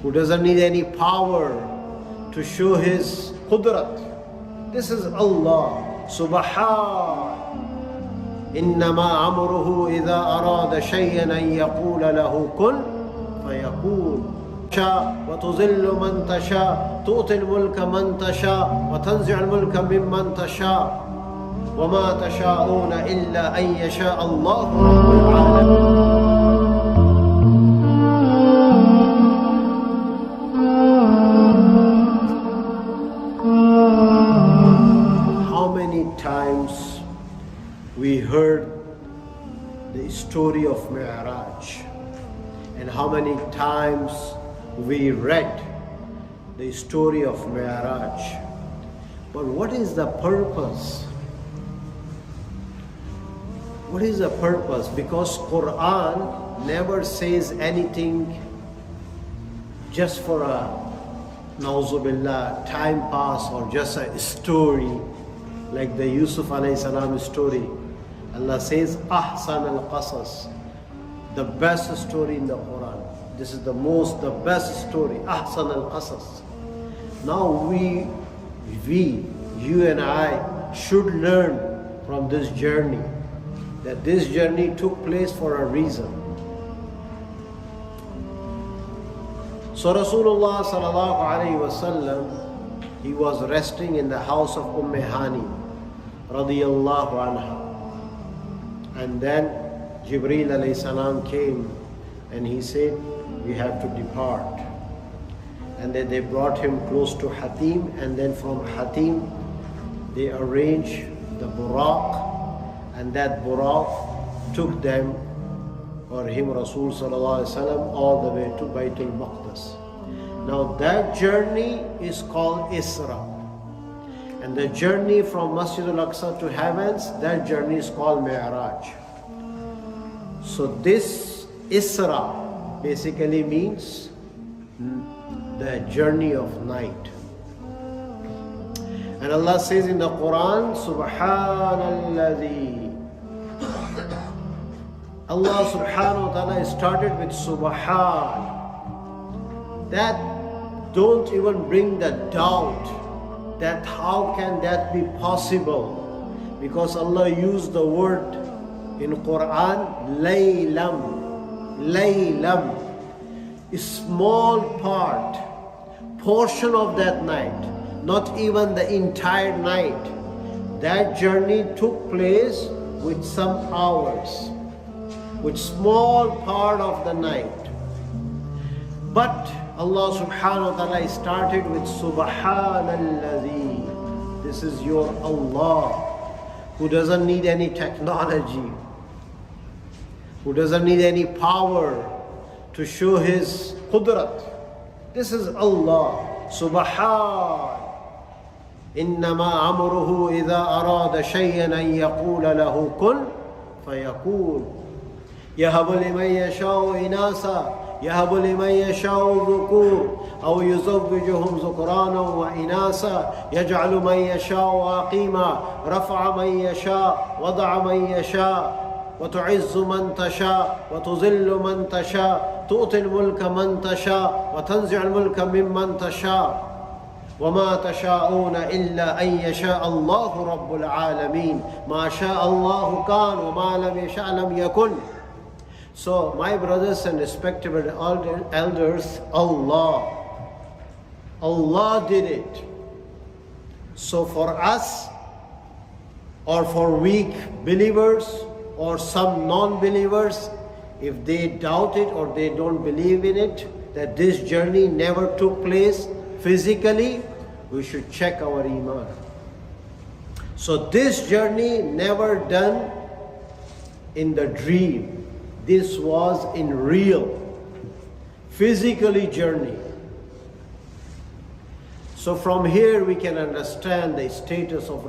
who doesn't need any power to show his qudrat. This is Allah. Subhan. إنما أمره إذا أراد شيئا أن يقول له كن فيكون. وتذل من تشاء تؤتي الملك من تشاء وتنزع الملك ممن تشاء وما تشاءون إلا أن يشاء الله رب العالمين. How many times we heard the story of Mi'raj, and how many times we read the story of Mi'raj. But what is the purpose? What is the purpose? Because Quran never says anything just for a nauzubillah time pass or just a story like the Yusuf alayhi salam story. Allah says ahsan al-qasas, the best story in the Quran. This is the best story, ahsan al-qasas. Now you and I should learn from this journey, that this journey took place for a reason. So Rasulullah sallallahu alayhi wasallam, he was resting in the house of Hani radiyallahu anha. And then Jibreel alayhi salam came and he said, we have to depart. And then they brought him close to Hatim, and then from Hatim they arranged the Buraq, and that Buraq took them, or him, Rasul sallallahu alaihi wasallam, all the way to Baytul Maqdis. Now that journey is called Isra, and the journey from Masjid al-Aqsa to heavens, that journey is called Mi'raj. So this Isra basically means the journey of night. And Allah says in the Quran, Subhanalladhi. Allah subhanahu wa ta'ala started with Subhan. That don't even bring the doubt that how can that be possible, because Allah used the word in Quran, laylam, a small portion of that night, not even the entire night. That journey took place with some hours, with small part of the night. But Allah subhanahu wa ta'ala started with Subhanalladhi. This is your Allah, who doesn't need any technology, who doesn't need any power to show his qudrat. This is Allah. Subhan. إنما أمره إذا أراد شيئا أن يقول له كن فيكون. يهب لمن يشاء إناثا يهب لمن يشاء ذكور أو يزوجهم ذكرانا وإناثا يجعل من يشاء عقيما رفع من يشاء وضع من يشاء وتعز من تشاء وتذل من تشاء تؤتي الملك من تشاء وتنزع الملك ممن تشاء وما تشاءون إلا أن يشاء الله رب العالمين ما شاء الله كان وما لم يشاء لم يكن. So my brothers and respectable elders, Allah did it. So for us, or for weak believers or some non-believers, if they doubt it or they don't believe in it, that this journey never took place physically, we should check our iman. So this journey never done in the dream. This was in real, physically journey. So from here we can understand the status of